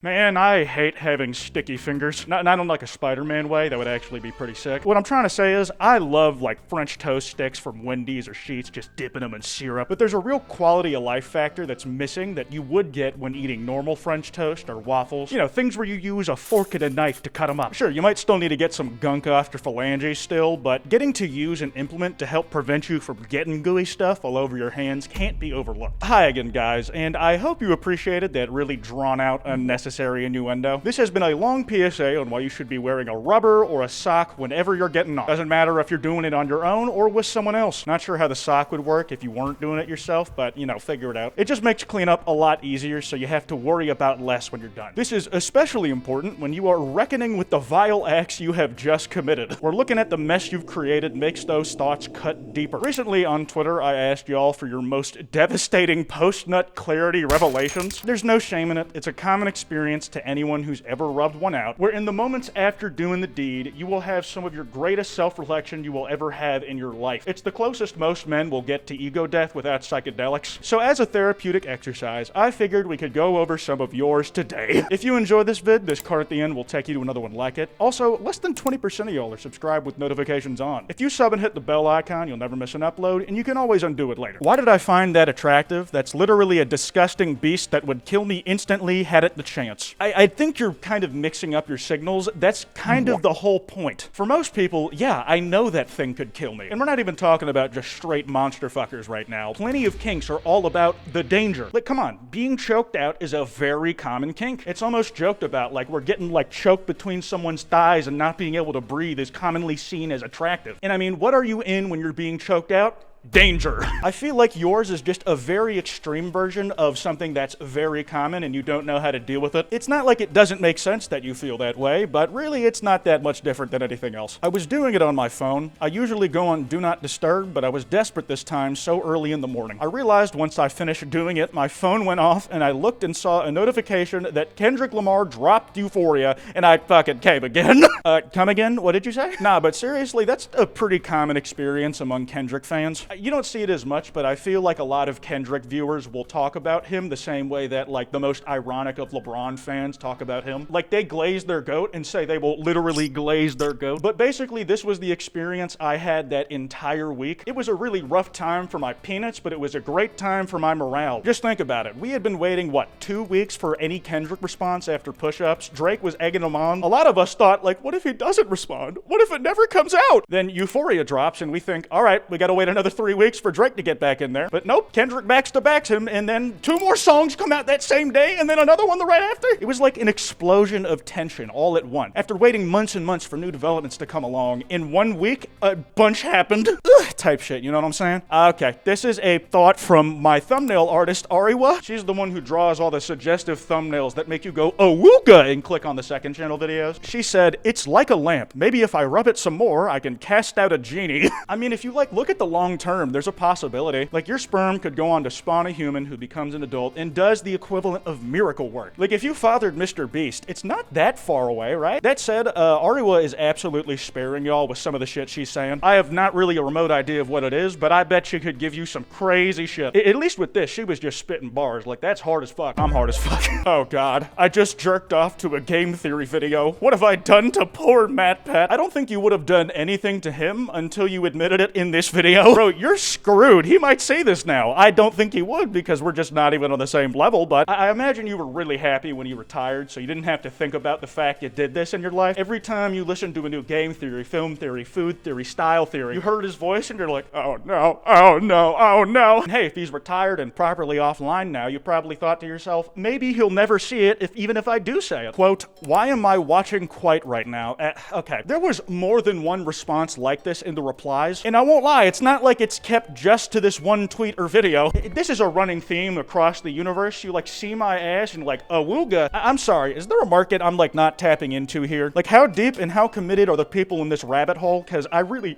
Man, I hate having sticky fingers. Not in like a Spider-Man way, that would actually be pretty sick. What I'm trying to say is, I love like French toast sticks from Wendy's or Sheetz, just dipping them in syrup. But there's a real quality of life factor that's missing that you would get when eating normal French toast or waffles. You know, things where you use a fork and a knife to cut them up. Sure, you might still need to get some gunk off your phalanges still, but getting to use an implement to help prevent you from getting gooey stuff all over your hands can't be overlooked. Hi again, guys, and I hope you appreciated that really drawn out, unnecessary innuendo. This has been a long PSA on why you should be wearing a rubber or a sock whenever you're getting off. Doesn't matter if you're doing it on your own or with someone else. Not sure how the sock would work if you weren't doing it yourself, but you know, figure it out. It just makes cleanup a lot easier, so you have to worry about less when you're done. This is especially important when you are reckoning with the vile acts you have just committed. Or looking at the mess you've created makes those thoughts cut deeper. Recently on Twitter, I asked y'all for your most devastating post-nut clarity revelations. There's no shame in it. It's a common experience to anyone who's ever rubbed one out, where in the moments after doing the deed, you will have some of your greatest self-reflection you will ever have in your life. It's the closest most men will get to ego death without psychedelics. So as a therapeutic exercise, I figured we could go over some of yours today. If you enjoy this vid, this card at the end will take you to another one like it. Also, less than 20% of y'all are subscribed with notifications on. If you sub and hit the bell icon, you'll never miss an upload, and you can always undo it later. Why did I find that attractive? That's literally a disgusting beast that would kill me instantly had it the chance. I think you're kind of mixing up your signals. That's kind of the whole point. For most people, yeah, I know that thing could kill me. And we're not even talking about just straight monster fuckers right now. Plenty of kinks are all about the danger. Like, come on, being choked out is a very common kink. It's almost joked about, like we're getting like choked between someone's thighs and not being able to breathe is commonly seen as attractive. And I mean, what are you in when you're being choked out? Danger. I feel like yours is just a very extreme version of something that's very common and you don't know how to deal with it. It's not like it doesn't make sense that you feel that way, but really it's not that much different than anything else. I was doing it on my phone. I usually go on Do Not Disturb, but I was desperate this time so early in the morning. I realized once I finished doing it, my phone went off and I looked and saw a notification that Kendrick Lamar dropped Euphoria and I fucking came again. Come again? What did you say? Nah, but seriously, that's a pretty common experience among Kendrick fans. You don't see it as much, but I feel like a lot of Kendrick viewers will talk about him the same way that like the most ironic of LeBron fans talk about him. Like they glaze their goat and say they will literally glaze their goat. But basically this was the experience I had that entire week. It was a really rough time for my peanuts, but it was a great time for my morale. Just think about it. We had been waiting, what, 2 weeks for any Kendrick response after push-ups. Drake was egging him on. A lot of us thought, like, what if he doesn't respond? What if it never comes out? Then Euphoria drops and we think, all right, we gotta wait another 3 weeks for Drake to get back in there. But nope, Kendrick backs him, and then 2 more songs come out that same day, and then another one the right after. It was like an explosion of tension all at once. After waiting months and months for new developments to come along, in 1 week, a bunch happened. Ugh, type shit, you know what I'm saying? Okay, this is a thought from my thumbnail artist, Ariwa. She's the one who draws all the suggestive thumbnails that make you go, oh, wooga, and click on the second channel videos. She said, it's like a lamp. Maybe if I rub it some more, I can cast out a genie. I mean, if you like look at the long term, there's a possibility. Like your sperm could go on to spawn a human who becomes an adult and does the equivalent of miracle work. Like if you fathered Mr. Beast, it's not that far away, right? That said, Ariwa is absolutely sparing y'all with some of the shit she's saying. I have not really a remote idea of what it is, but I bet she could give you some crazy shit. At least with this, she was just spitting bars. Like that's hard as fuck. I'm hard as fuck. Oh god. I just jerked off to a game theory video. What have I done to poor Matt Pat? I don't think you would have done anything to him until you admitted it in this video. Bro, you're screwed. He might say this now. I don't think he would because we're just not even on the same level, but I imagine you were really happy when you retired, so you didn't have to think about the fact you did this in your life. Every time you listen to a new game theory, film theory, food theory, style theory, you heard his voice and you're like, oh no, oh no, oh no. And hey, if he's retired and properly offline now, you probably thought to yourself, maybe he'll never see it even if I do say it. Quote, why am I watching Kwite right now? Okay, there was more than one response like this in the replies, and I won't lie, it's not like it's kept just to this one tweet or video. This is a running theme across the universe. You like see my ass and like, awooga. I'm sorry, is there a market I'm like not tapping into here? Like how deep and how committed are the people in this rabbit hole? Cause I really,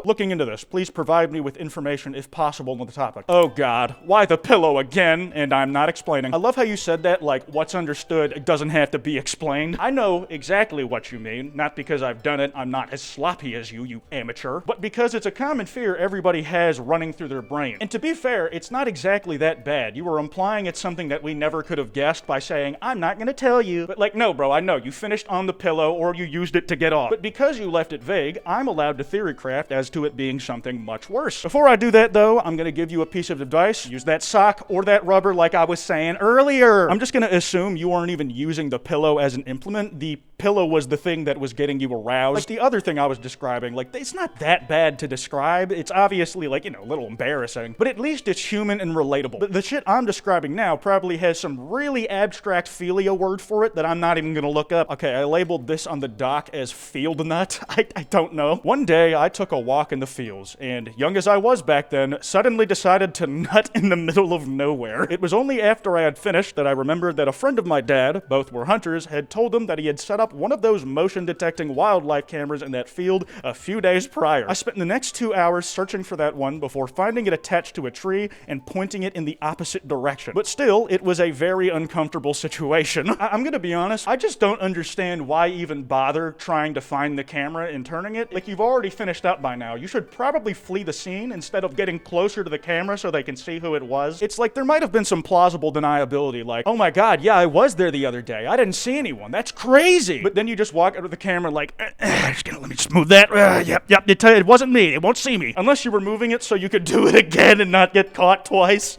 looking into this, please provide me with information if possible on the topic. Oh god, why the pillow again? And I'm not explaining. I love how you said that like what's understood doesn't have to be explained. I know exactly what you mean, not because I've done it, I'm not as sloppy as you amateur, but because it's a common fear every everybody has running through their brain. And to be fair, it's not exactly that bad. You were implying it's something that we never could have guessed by saying, I'm not gonna tell you. But like, no bro, I know, you finished on the pillow or you used it to get off. But because you left it vague, I'm allowed to theorycraft as to it being something much worse. Before I do that though, I'm gonna give you a piece of advice. Use that sock or that rubber like I was saying earlier. I'm just gonna assume you aren't even using the pillow as an implement. The pillow was the thing that was getting you aroused. Like the other thing I was describing, like it's not that bad to describe. It's obviously like, you know, a little embarrassing, but at least it's human and relatable. But the shit I'm describing now probably has some really abstract philia word for it that I'm not even gonna look up. Okay, I labeled this on the dock as field nut. I don't know. One day I took a walk in the fields and, young as I was back then, suddenly decided to nut in the middle of nowhere. It was only after I had finished that I remembered that a friend of my dad, both were hunters, had told him that he had set up one of those motion detecting wildlife cameras in that field a few days prior. I spent the next 2 hours searching for that one before finding it attached to a tree and pointing it in the opposite direction. But still, it was a very uncomfortable situation. I'm gonna be honest, I just don't understand why even bother trying to find the camera and turning it. Like, you've already finished up by now. You should probably flee the scene instead of getting closer to the camera so they can see who it was. It's like there might have been some plausible deniability, like, oh my god, yeah, I was there the other day. I didn't see anyone. That's crazy. But then you just walk out of the camera like, just gonna let me smooth that. Yep, it wasn't me. It won't see me. Unless you were moving it so you could do it again and not get caught twice.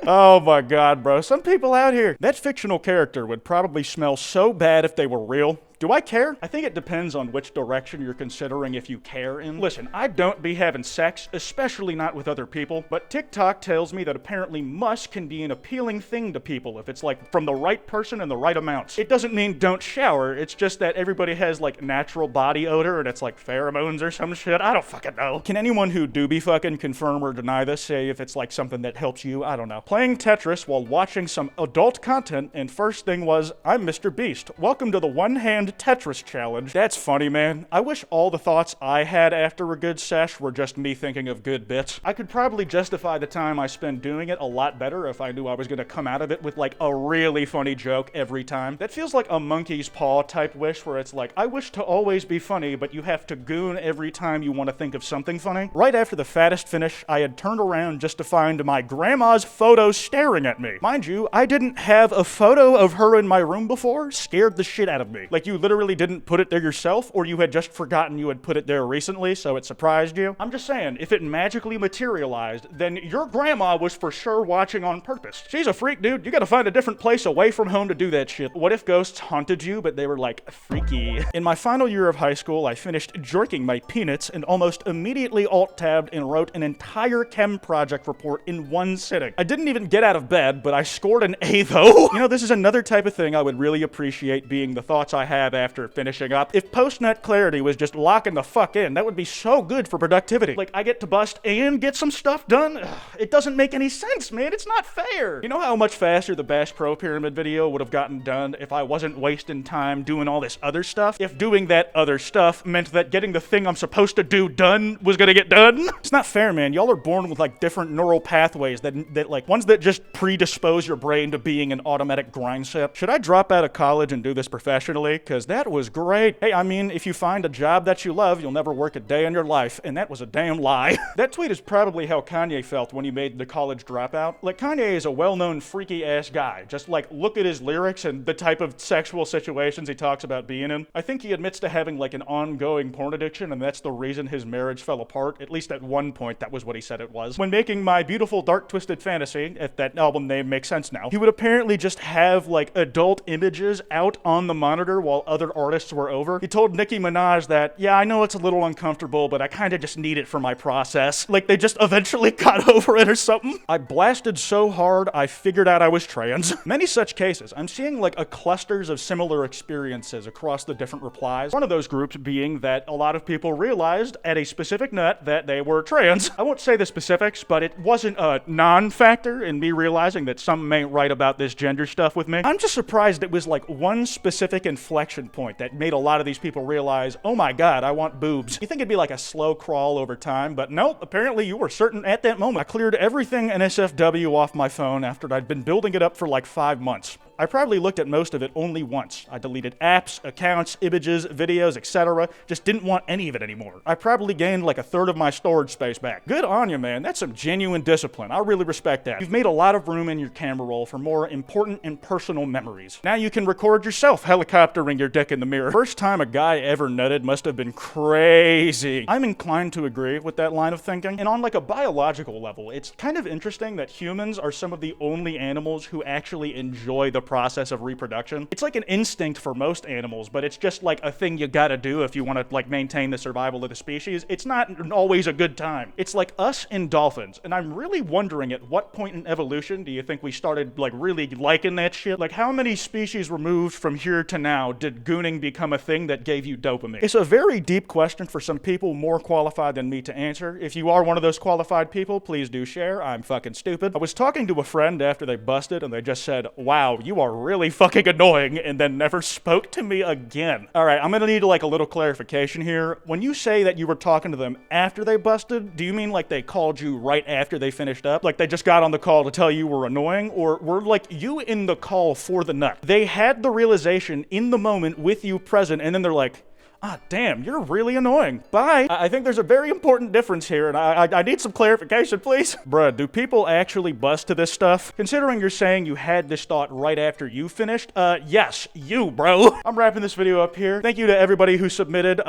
Oh my god, bro. Some people out here, that fictional character would probably smell so bad if they were real. Do I care? I think it depends on which direction you're considering if you care in. Listen, I don't be having sex, especially not with other people, but TikTok tells me that apparently musk can be an appealing thing to people if it's like from the right person and the right amounts. It doesn't mean don't shower, it's just that everybody has like natural body odor and it's like pheromones or some shit. I don't fucking know. Can anyone who do be fucking confirm or deny this, say if it's like something that helps you? I don't know. Playing Tetris while watching some adult content, and first thing was, I'm Mr. Beast. Welcome to the one-hand Tetris challenge. That's funny, man. I wish all the thoughts I had after a good sesh were just me thinking of good bits. I could probably justify the time I spend doing it a lot better if I knew I was gonna come out of it with like a really funny joke every time. That feels like a monkey's paw type wish where it's like, I wish to always be funny, but you have to goon every time you want to think of something funny. Right after the fattest finish, I had turned around just to find my grandma's photo staring at me. Mind you, I didn't have a photo of her in my room before. Scared the shit out of me. Like, you literally didn't put it there yourself, or you had just forgotten you had put it there recently, so it surprised you. I'm just saying, if it magically materialized, then your grandma was for sure watching on purpose. She's a freak, dude. You gotta find a different place away from home to do that shit. What if ghosts haunted you, but they were like, freaky? In my final year of high school, I finished jerking my peanuts and almost immediately alt-tabbed and wrote an entire chem project report in one sitting. I didn't even get out of bed, but I scored an A though. You know, this is another type of thing I would really appreciate being the thoughts I have after finishing up. If post-nut clarity was just locking the fuck in, that would be so good for productivity. Like, I get to bust and get some stuff done? Ugh, it doesn't make any sense, man. It's not fair. You know how much faster the Bash Pro Pyramid video would have gotten done if I wasn't wasting time doing all this other stuff? If doing that other stuff meant that getting the thing I'm supposed to do done was gonna get done? It's not fair, man. Y'all are born with like different neural pathways that like ones that just predispose your brain to being an automatic grind set. Should I drop out of college and do this professionally? Cause that was great. Hey, I mean, if you find a job that you love, you'll never work a day in your life, and that was a damn lie. That tweet is probably how Kanye felt when he made the college dropout. Like, Kanye is a well-known freaky ass guy. Just like, look at his lyrics and the type of sexual situations he talks about being in. I think he admits to having like an ongoing porn addiction, and that's the reason his marriage fell apart. At least at one point, that was what he said it was. When making My Beautiful Dark Twisted Fantasy, if that album name makes sense now, he would apparently just have like adult images out on the monitor while other artists were over. He told Nicki Minaj that, yeah, I know it's a little uncomfortable, but I kind of just need it for my process. Like, they just eventually got over it or something. I blasted so hard, I figured out I was trans. Many such cases, I'm seeing like a clusters of similar experiences across the different replies. One of those groups being that a lot of people realized at a specific nut that they were trans. I won't say the specifics, but it wasn't a non-factor in me realizing that something ain't right about this gender stuff with me. I'm just surprised it was like one specific inflection point that made a lot of these people realize, oh my god, I want boobs. You think it'd be like a slow crawl over time, but nope, apparently you were certain at that moment. I cleared everything NSFW off my phone after I'd been building it up for like 5 months. I probably looked at most of it only once. I deleted apps, accounts, images, videos, etc. Just didn't want any of it anymore. I probably gained like a third of my storage space back. Good on you, man. That's some genuine discipline. I really respect that. You've made a lot of room in your camera roll for more important and personal memories. Now you can record yourself helicoptering your dick in the mirror. First time a guy ever nutted must have been crazy. I'm inclined to agree with that line of thinking. And on like a biological level, it's kind of interesting that humans are some of the only animals who actually enjoy the process of reproduction. It's like an instinct for most animals, but it's just like a thing you gotta do if you want to like maintain the survival of the species. It's not always a good time. It's like us and dolphins, and I'm really wondering at what point in evolution do you think we started like really liking that shit? Like how many species removed from here to now did gooning become a thing that gave you dopamine? It's a very deep question for some people more qualified than me to answer. If you are one of those qualified people, please do share. I'm fucking stupid. I was talking to a friend after they busted and they just said, wow, you are really fucking annoying, and then never spoke to me again. All right, I'm gonna need like a little clarification here. When you say that you were talking to them after they busted, do you mean like they called you right after they finished up? Like they just got on the call to tell you were annoying? Or were like you in the call for the nut? They had the realization in the moment with you present, and then they're like, ah, damn, you're really annoying. Bye. I think there's a very important difference here, and I need some clarification, please. Bruh, do people actually bust to this stuff? Considering you're saying you had this thought right after you finished, yes, you, bro. I'm wrapping this video up here. Thank you to everybody who submitted.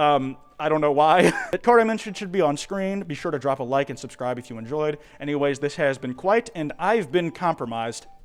I don't know why. The card I mentioned should be on screen. Be sure to drop a like and subscribe if you enjoyed. Anyways, this has been Kwite, and I've been compromised.